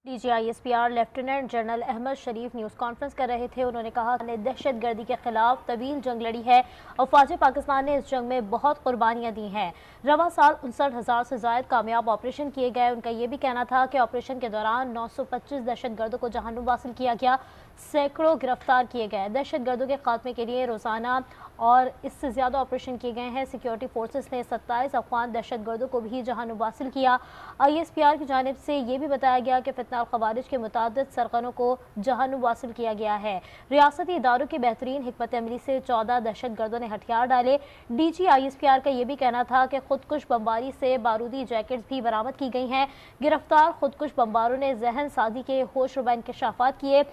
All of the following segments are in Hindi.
DGISPR लेफ्टिनेंट जनरल अहमद शरीफ न्यूज़ कॉन्फ्रेंस कर रहे थे। उन्होंने कहा कि दहशतगर्दी के खिलाफ तवील जंग लड़ी है और फौज पाकिस्तान ने इस जंग में बहुत कुर्बानियां दी हैं। रवा साल 59,000 से जायद कामयाब ऑपरेशन किए गए। उनका यह भी कहना था कि ऑपरेशन के दौरान 925 दहशतगर्दों को जहन्नुम हासिल किया गया, सैकड़ों गिरफ्तार किए गए। दहशतगर्दों के खात्मे के लिए रोजाना और इससे ज़्यादा ऑपरेशन किए गए हैं। सिक्योरिटी फोर्सेस ने 27 अफगान दहशतगर्दों को भी जहानुम हासिल किया। ISPR की जानिब से ये भी बताया गया कि फितना खवारिज के मुतादिद सरगनों को जहानुम हासिल किया गया है। रियासती इदारों की बेहतरीन हिकमत अमली से 14 दहशतगर्दों ने हथियार डाले। DG ISPR का यह भी कहना था कि खुदकुश बमबारी से बारूदी जैकेट्स भी बरामद की गई हैं। गिरफ्तार खुदकुश बमबारों ने जहन साजी के होश रुबा इंकशाफात किए।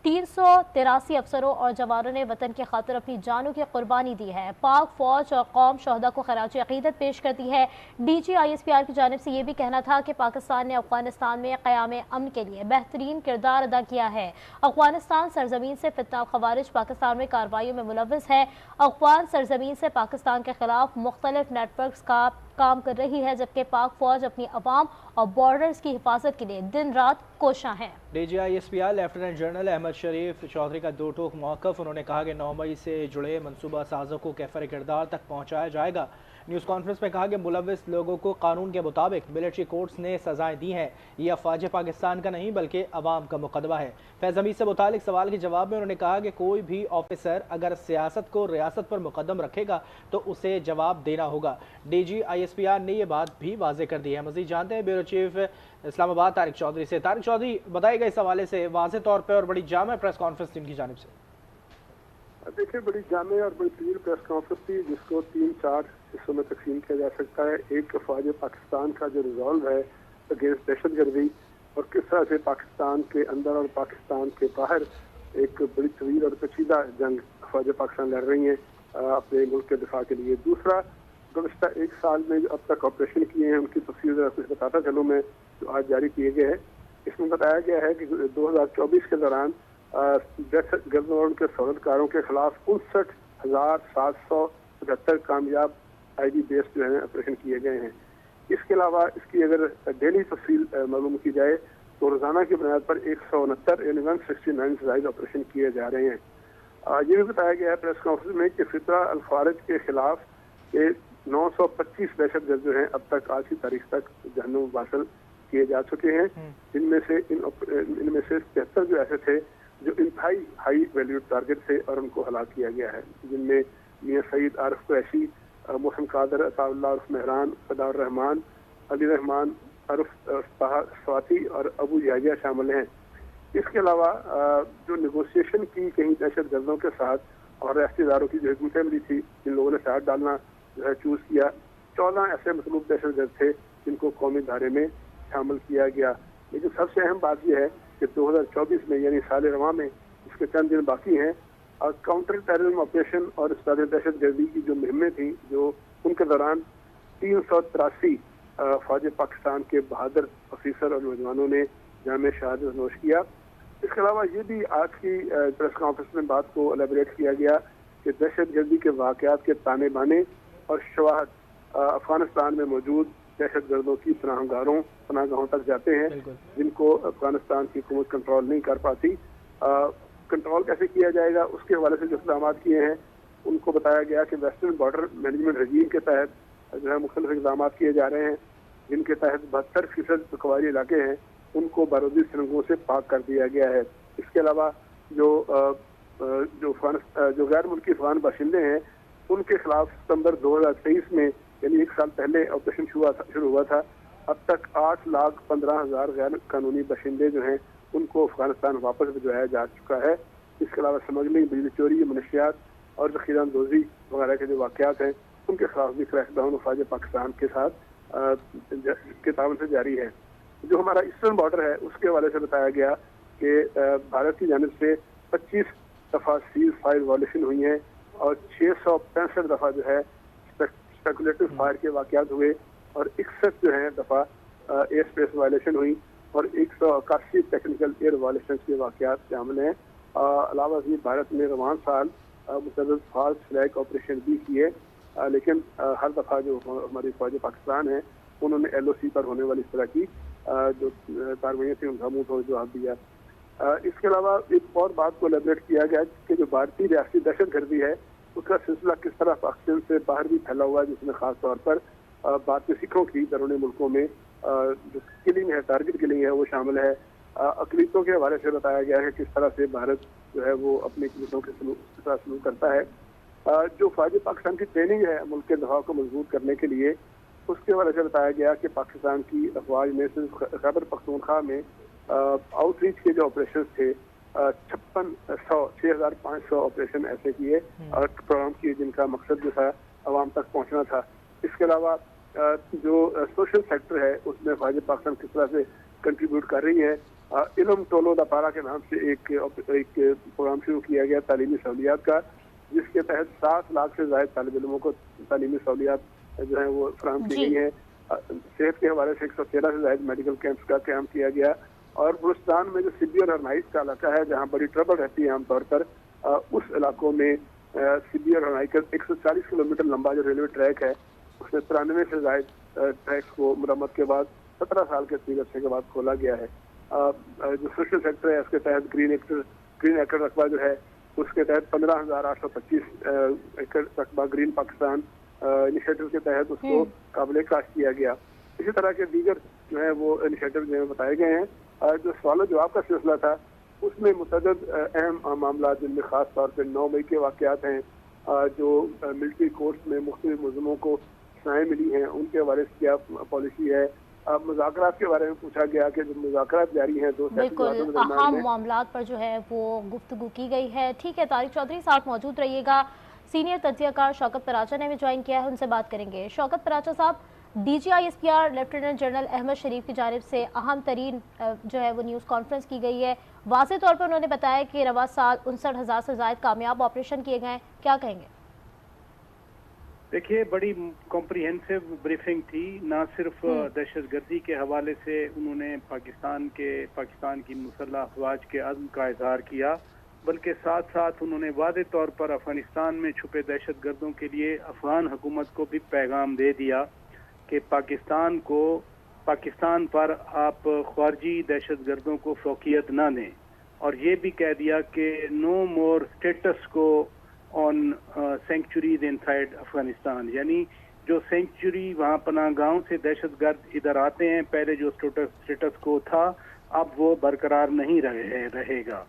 383 अफसरों और जवानों ने वतन की खातिर अपनी जानों की कुर्बानी दी है। पाक फौज और कौम शहदा को खराज अकीदत पेश करती है। DG ISPR की जानिब से ये भी कहना था कि पाकिस्तान ने अफगानिस्तान में क़याम अमन के लिए बेहतरीन किरदार अदा किया है। अफगानिस्तान सरजमीन से फितना खवारिज पाकिस्तान में कार्रवाइयों में मुलव्वस है। अफगान सरजमीन से पाकिस्तान के खिलाफ मुख्तलिफ नेटवर्क का काम कर रही है, जबकि पाक फौज अपनी अवाम और बॉर्डर्स की हिफाजत के लिए दिन रात कोशां है। DGISPR लेफ्टिनेंट जनरल अहमद शरीफ चौधरी का दो टोक मौक़िफ़। उन्होंने कहा कि 9 मई से जुड़े मनसूबा साजों को कैफर किरदार तक पहुँचाया जाएगा। न्यूज़ कॉन्फ्रेंस में कहा कि मुलव्विस लोगों को कानून के मुताबिक मिलिट्री कोर्ट्स ने सजाएं दी हैं। यह अफवाज पाकिस्तान का नहीं बल्कि अवाम का मुकदमा है। फैज़ हमीद से मुतालिक सवाल के जवाब में उन्होंने कहा कि कोई भी ऑफिसर अगर सियासत को रियासत पर मुकदम रखेगा तो उसे जवाब देना होगा। DGISPR ने यह बात भी वाज़ेह कर दी है। मज़ीद जानते हैं ब्यूरो चीफ इस्लामाबाद तारिक चौधरी से। तारिक चौधरी, बताएगा इस हवाले से वाज़ेह तौर पर और बड़ी जामा प्रेस कॉन्फ्रेंस टीम की जानिब से। देखिए, बड़ी जामे और बड़ी तवील प्रेस कॉन्फ्रेंस थी जिसको 3-4 हिस्सों में तकसीम किया जा सकता है। एक, फौज पाकिस्तान का जो रिजॉल्व है अगेंस्ट दहशतगर्दी और किस तरह से पाकिस्तान के अंदर और पाकिस्तान के बाहर एक बड़ी तवील और पेचीदा जंग फौज पाकिस्तान लड़ रही है अपने मुल्क के दिफा के लिए। दूसरा, गुज़श्ता 1 साल में जो अब तक ऑपरेशन किए हैं उनकी तफसील कुछ बताता चलूँ मैं, जो आज जारी किए गए हैं। इसमें बताया गया है कि 2024 के दौरान दहशतगर्दों और उनके सौदकारों के खिलाफ 59,775 कामयाब ID बेस जो है ऑपरेशन किए गए हैं। इसके अलावा इसकी अगर डेली तफसील मालूम की जाए तो रोजाना की बुनियाद पर 169 यानी 169 से ज्यादा ऑपरेशन किए जा रहे हैं। ये भी बताया गया है प्रेस कॉन्फ्रेंस में कि फितरा अल-फारिज के खिलाफ 925 दहशतगर्द जो हैं अब तक आज की तारीख तक जहन्नुम हासिल किए जा चुके हैं। इनमें से 73 जो ऐसे थे जो इंतहाई हाई वैल्यू टारगेट थे और उनको हलाक किया गया है, जिनमें मियां सईद आरिफ कुरैशी, मोहसिन कादर, अताउल्लाह उर्फ मेहरान, सदाउर रहमान, अली रहमान उर्फ स्वाति और अबू याहिया शामिल हैं। इसके अलावा जो नेगोशिएशन की कहीं दहशतगर्दों के साथ और रियासती इदारों की जो हिकमत अमली थी, जिन लोगों ने साथ डालना जो है चूज किया, 14 ऐसे मतलूब दहशतगर्द थे जिनको कौमी धारे में शामिल किया गया। लेकिन सबसे अहम बात यह है कि 2024 में यानी साल रवा में इसके चंद दिन बाकी हैं और काउंटर टेररिज्म ऑपरेशन और इस्ताद दहशतगर्दी की जो मुहिमें थी, जो उनके दौरान 383 फौज पाकिस्तान के बहादुर ऑफिसर और नौजवानों ने जाम शहादत नोश किया। इसके अलावा ये भी आज की प्रेस कॉन्फ्रेंस में बात को एलेबरेट किया गया कि दहशतगर्दी के वाक़यात के ताने बाने और शवाहद अफगानिस्तान में मौजूद दहशतगर्दों की पनाहगाहों तक जाते हैं, जिनको अफगानिस्तान की हुकूमत कंट्रोल नहीं कर पाती। कंट्रोल कैसे किया जाएगा उसके हवाले से जो इक़दाम किए हैं उनको बताया गया कि वेस्टर्न बॉर्डर मैनेजमेंट रजीम के तहत जो है मुख्तलिफ इक़दाम किए जा रहे हैं, जिनके तहत 72% कबायली इलाके हैं उनको बारूदी सुरंगों से पाक कर दिया गया है। इसके अलावा जो गैर मुल्की अफगान बाशिंदे हैं उनके खिलाफ सितंबर 2023 में यानी 1 साल पहले ऑपरेशन शुरू हुआ था। अब तक 8,15,000 गैर कानूनी बाशिंदे जो हैं उनको अफगानिस्तान वापस भिजवाया जा चुका है। इसके अलावा स्मगलिंग, बिजली चोरी, मनशियात और ज़ख़ीरा अंदोज़ी वगैरह के जो वाक़यात हैं उनके खिलाफ भी क्रैकडाउन फौज पाकिस्तान के साथ के तावन से जारी है। जो हमारा ईस्टर्न बॉर्डर है उसके हवाले से बताया गया कि भारत की जानिब से 25 दफ़ा सीज फायर वायलेशन हुई हैं और 665 दफ़ा जो है स्पेकुलेटिव फायर के वाक़यात हुए और 61 जो है दफ़ा एयर स्पेस वायलेशन हुई और 181 टेक्निकल एयर वायलेशन के वाक़यात शामिल हैं। अलावा भी भारत ने रवान साल मुतअद्दिद फॉल्स फ्लैग ऑपरेशन भी किए, लेकिन हर दफ़ा जो हमारी फौज पाकिस्तान है उन्होंने LOC पर होने वाली इस तरह की जो कार्रवाइयाँ थी उनका मुंह तोड़ जवाब दिया। इसके अलावा एक और बात को एलेबरेट किया गया कि जो भारतीय रियासती दहशतगर्दी है उसका सिलसिला किस तरह पाकिस्तान से बाहर भी फैला हुआ है, जिसमें खास तौर पर भारतीय सिखों की दरूनी मुल्कों में जो किलिंग है, टारगेट किलिंग है, वो शामिल है। अकलीतों के हवाले से बताया गया है किस तरह से भारत जो है वो अपनी अकलीतों के साथ सलूक करता है। जो फौज पाकिस्तान की ट्रेनिंग है मुल्क के दफाव को मजबूत करने के लिए, उसके हवाले से बताया गया कि पाकिस्तान की अफवाज ने सिर्फ खैबर पख्तूनख्वा में आउटरीच के जो ऑपरेशन थे 6,500 ऑपरेशन ऐसे किए और प्रोग्राम किए जिनका मकसद जो था आवाम तक पहुंचना था। इसके अलावा जो सोशल सेक्टर है उसमें फौज पाकिस्तान किस तरह से कंट्रीब्यूट कर रही है। इल्म टोलो दा पारा के नाम से एक प्रोग्राम शुरू किया गया तालीमी सहूलियात का, जिसके तहत 7 लाख से ज्यादा तालिब इल्मों को तालीमी सहूलियात जो है वो फराहम की गई है। सेहत के हवाले से 113 से ज्यादा मेडिकल कैंप्स का क्याम किया गया। और बलूचिस्तान में जो सिबियर और नाइस का इलाका है जहाँ बड़ी ट्रबल रहती है आमतौर पर, उस इलाकों में सिबियर और नाइस 140 किलोमीटर लंबा जो रेलवे ट्रैक है उसमें 93 से ज्यादा ट्रैक्स को मुरम्मत के बाद 17 साल के तवील अरसे के बाद खोला गया है। जो सोशल सेक्टर है उसके तहत ग्रीन एकड़ रकबा जो है उसके तहत 15,825 एकड़ रकबा ग्रीन पाकिस्तान इनिशिएटिव के तहत उसको काबिल काश किया गया। इसी तरह के दीगर जो है वो इनिशिएटिव जो है बताए गए हैं। जो सवाल जवाब का सिलसिला था उसमें मुतअद्दिद अहम मामला जिनमें खास तौर पर 9 मई के वाक़यात हैं, जो मिलिट्री कोर्ट्स में मुख्तलिफ मुलज़मों को सज़ाएं मिली हैं उनके हवाले से क्या पॉलिसी है। मुज़ाकरात के बारे में पूछा गया कि जो मुज़ाकरात जारी हैं दो बिल्कुल अहम मामलात पर जो है वो गुफ्तगू की गई है। ठीक है, तारिक चौधरी साथ मौजूद रहिएगा। सीनियर तज्ज़ियाकार शौकत पराचा ने भी ज्वाइन किया है, उनसे बात करेंगे। शौकत पराचा साहब, DGISPR लेफ्टिनेंट जनरल अहमद शरीफ की जानिब से अहम तरीन जो है वो न्यूज़ कॉन्फ्रेंस की गई है। वाज़ेह तौर पर उन्होंने बताया कि रवा साल 59,000 से ज़ायद कामयाब ऑपरेशन किए गए हैं, क्या कहेंगे? देखिए, बड़ी कॉम्प्रिहेंसिव ब्रीफिंग थी। ना सिर्फ दहशतगर्दी के हवाले से उन्होंने पाकिस्तान की मुसल्लह अफवाज के अज़्म का इजहार किया, बल्कि साथ साथ उन्होंने वाज़ेह तौर पर अफगानिस्तान में छुपे दहशतगर्दों के लिए अफगान हुकूमत को भी पैगाम दे दिया कि पाकिस्तान पर आप खारजी दहशतगर्दों को फौकियत ना दें, और ये भी कह दिया कि नो मोर स्टेटस को ऑन सेंचुरीज इनसाइड अफगानिस्तान, यानी जो सेंचुरी वहाँ पनाहगाहों से दहशतगर्द इधर आते हैं, पहले जो स्टेटस को था अब वो बरकरार नहीं रहेगा।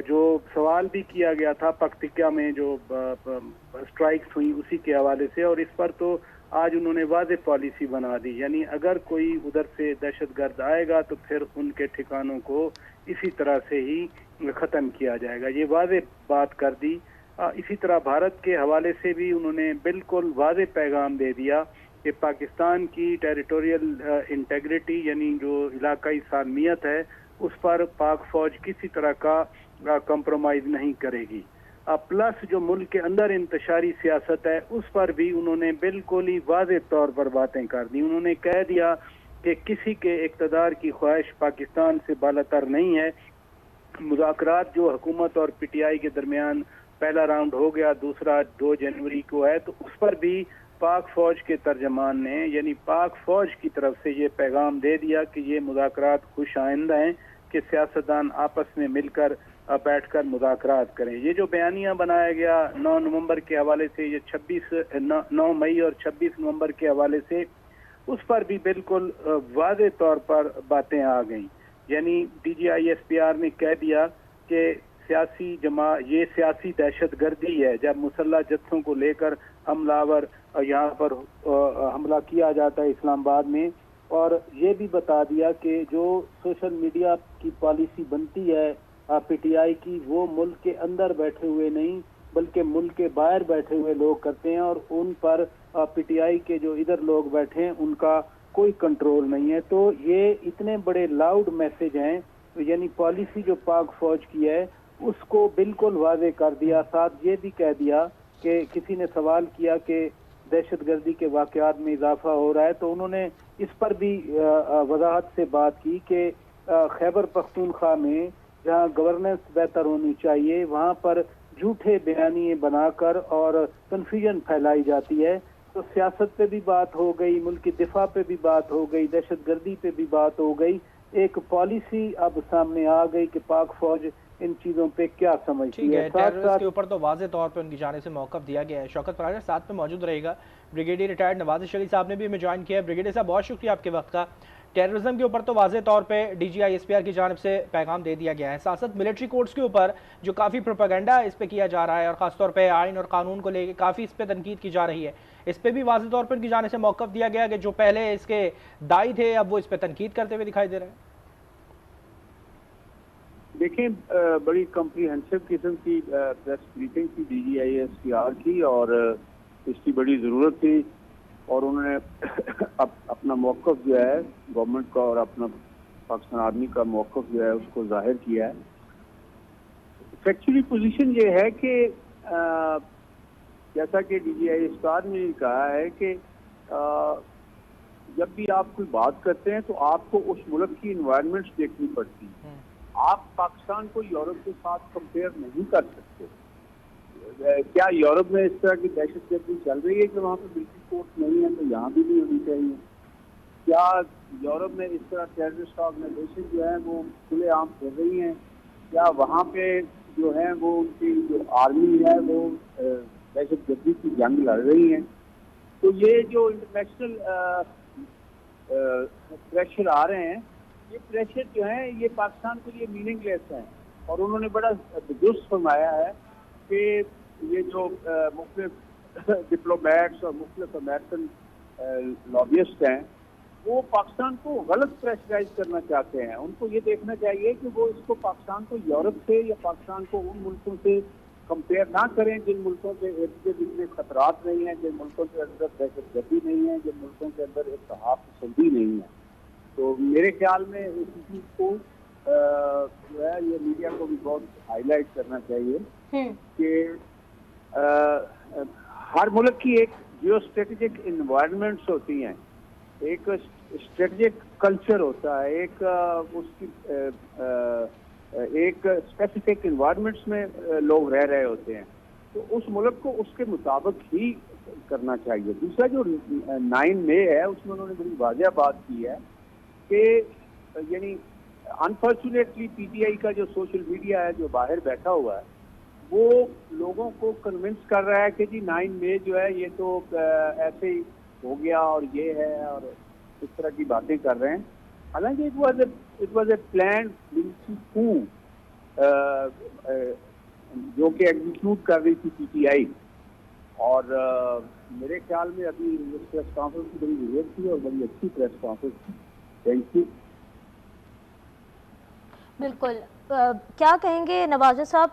जो सवाल भी किया गया था पख्तिका में जो स्ट्राइक्स हुई उसी के हवाले से, और इस पर तो आज उन्होंने वाज़ेह पॉलिसी बना दी, यानी अगर कोई उधर से दहशतगर्द आएगा तो फिर उनके ठिकानों को इसी तरह से ही ख़त्म किया जाएगा, ये वाज़ेह बात कर दी। इसी तरह भारत के हवाले से भी उन्होंने बिल्कुल वाज़ेह पैगाम दे दिया कि पाकिस्तान की टेरिटोरियल इंटेग्रिटी यानी जो इलाकाई सालमियत है उस पर पाक फौज किसी तरह का कंप्रोमाइज़ नहीं करेगी। प्लस जो मुल्क के अंदर इंतशारी सियासत है उस पर भी उन्होंने बिल्कुल ही वाज़ेह तौर पर बातें कर दी। उन्होंने कह दिया कि किसी के इक़्तिदार की ख्वाहिश पाकिस्तान से बालातर नहीं है। मुज़ाकरात जो हुकूमत और PTI के दरमियान पहला राउंड हो गया, दूसरा 2 जनवरी को है, तो उस पर भी पाक फौज के तर्जमान ने यानी पाक फौज की तरफ से ये पैगाम दे दिया कि ये मुज़ाकरात खुश आइंदा हैं कि सियासतदान आपस में मिलकर बैठकर मुज़ाकरात करें। ये जो बयानिया बनाया गया 9 नवंबर के हवाले से, ये 9 मई और 26 नवंबर के हवाले से, उस पर भी बिल्कुल वाज़ेह तौर पर बातें आ गईं। यानी DGISPR ने कह दिया कि ये सियासी दहशतगर्दी है जब मुसल्लह जत्थों को लेकर हमलावर यहाँ पर हमला किया जाता है इस्लामाबाद में, और ये भी बता दिया कि जो सोशल मीडिया की पॉलिसी बनती है PTI की, वो मुल्क के अंदर बैठे हुए नहीं बल्कि मुल्क के बाहर बैठे हुए लोग करते हैं, और उन पर PTI के जो इधर लोग बैठे हैं उनका कोई कंट्रोल नहीं है। तो ये इतने बड़े लाउड मैसेज हैं, यानी पॉलिसी जो पाक फौज की है उसको बिल्कुल वाज़ेह कर दिया। साथ ये भी कह दिया कि किसी ने सवाल किया कि दहशतगर्दी के वाक़यात में इजाफा हो रहा है, तो उन्होंने इस पर भी वजाहत से बात की कि खैबर पख्तूनख्वा में जहाँ गवर्नेंस बेहतर होनी चाहिए वहाँ पर झूठे बयानिए बनाकर और कन्फ्यूजन फैलाई जाती है। तो सियासत पे भी बात हो गई, मुल्क की दिफा पे भी बात हो गई, दहशत गर्दी पे भी बात हो गई। एक पॉलिसी अब सामने आ गई कि पाक फौज इन चीज़ों पे क्या समझती है। टेररिस्ट के ऊपर तो वाज़े तौर पे उनकी जाने से मौक़िफ़ दिया गया है। शौकत फराज साथ में मौजूद रहेगा, ब्रिगेडियर रिटायर्ड नवाज़ शरीफ साहब ने भी हमें ज्वाइन किया है। ब्रिगेडियर साहब बहुत शुक्रिया आपके वक्त का। टेररिज्म के ऊपर तो वाज़े तौर पे DGI-SPR की जानिब से पैगाम दे दिया गया है। साथ मिलिट्री कोर्ट्स के ऊपर जो काफ़ी प्रोपेगेंडा इस पर किया जा रहा है और ख़ासतौर पर आइन और कानून को लेकर काफ़ी इस पर तनकीद की जा रही है, इस पर भी वाज़े तौर पर उनकी जाने से मौक़िफ़ दिया गया कि जो पहले इसके दाई थे अब वो इस पर तनकीद करते हुए दिखाई दे रहे हैं। देखिए, बड़ी कम्प्रीहेंसिव किस्म की प्रेस ब्रीफिंग थी DGI-SPR की और इसकी बड़ी ज़रूरत थी और उन्होंने अपना मौक़िफ़ जो है गवर्नमेंट का और अपना पाकिस्तान आर्मी का मौक़िफ़ जो है उसको जाहिर किया है। फैक्चुअली पोजीशन ये है कि जैसा कि DGI-SPR ने कहा है कि जब भी आप कोई बात करते हैं तो आपको उस मुल्क की इन्वायरमेंट्स देखनी पड़ती है। आप पाकिस्तान को यूरोप के साथ कंपेयर नहीं कर सकते। क्या यूरोप में इस तरह की दहशतगर्दी चल रही है कि वहाँ पे मिलिट्री कोर्ट नहीं है तो यहाँ भी नहीं होनी चाहिए? क्या यूरोप में इस तरह टेररिस्ट ऑर्गेनाइजेशन जो है वो खुलेआम कर रही हैं? क्या वहाँ पे जो है वो उनकी जो आर्मी है वो दहशतगर्दी की जंग लड़ रही है? तो ये जो इंटरनेशनल प्रेशर आ रहे हैं, ये प्रेशर जो है ये पाकिस्तान के लिए मीनिंगलेस है। और उन्होंने बड़ा दुरुस्त फरमाया है कि ये जो मुख्तलिफ डिप्लोमेट्स और मुख्तलिफ अमेरिकन लॉबियस्ट हैं वो पाकिस्तान को गलत प्रेशराइज करना चाहते हैं। उनको ये देखना चाहिए कि वो इसको पाकिस्तान को यूरोप से या पाकिस्तान को उन मुल्कों से कंपेयर ना करें जिन मुल्कों के इर्द गिर्द इतने खतरात नहीं हैं, जिन मुल्कों के अंदर दहशतगर्दी नहीं है, जिन मुल्कों के अंदर इत्तेहाद पसंदी नहीं है। तो मेरे ख्याल में इस चीज़ को जो है ये मीडिया को भी बहुत हाईलाइट करना चाहिए कि हर मुल्क की एक जियो स्ट्रेटेजिक इन्वायरमेंट्स होती हैं, एक स्ट्रेटेजिक कल्चर होता है, एक उसकी एक स्पेसिफिक इन्वायरमेंट्स में लोग रह रहे होते हैं। तो उस मुल्क को उसके मुताबिक ही करना चाहिए। दूसरा जो 9 मई है उसमें उन्होंने बड़ी वाज़ेह बात की है कि यानी अनफॉर्चुनेटली PTI का जो सोशल मीडिया है जो बाहर बैठा हुआ है वो लोगों को कन्विंस कर रहा है कि जी 9 मई जो है ये तो ऐसे ही हो गया और ये है और इस तरह की बातें कर रहे हैं। हालांकि it was a plan military कू जो कि एग्जीक्यूट कर रही थी PTI और मेरे ख्याल में अभी इस प्रेस कॉन्फ्रेंस की बड़ी जरूरत थी और बड़ी अच्छी प्रेस कॉन्फ्रेंस थी। Thank you. बिल्कुल, क्या कहेंगे नवाज़ साहब,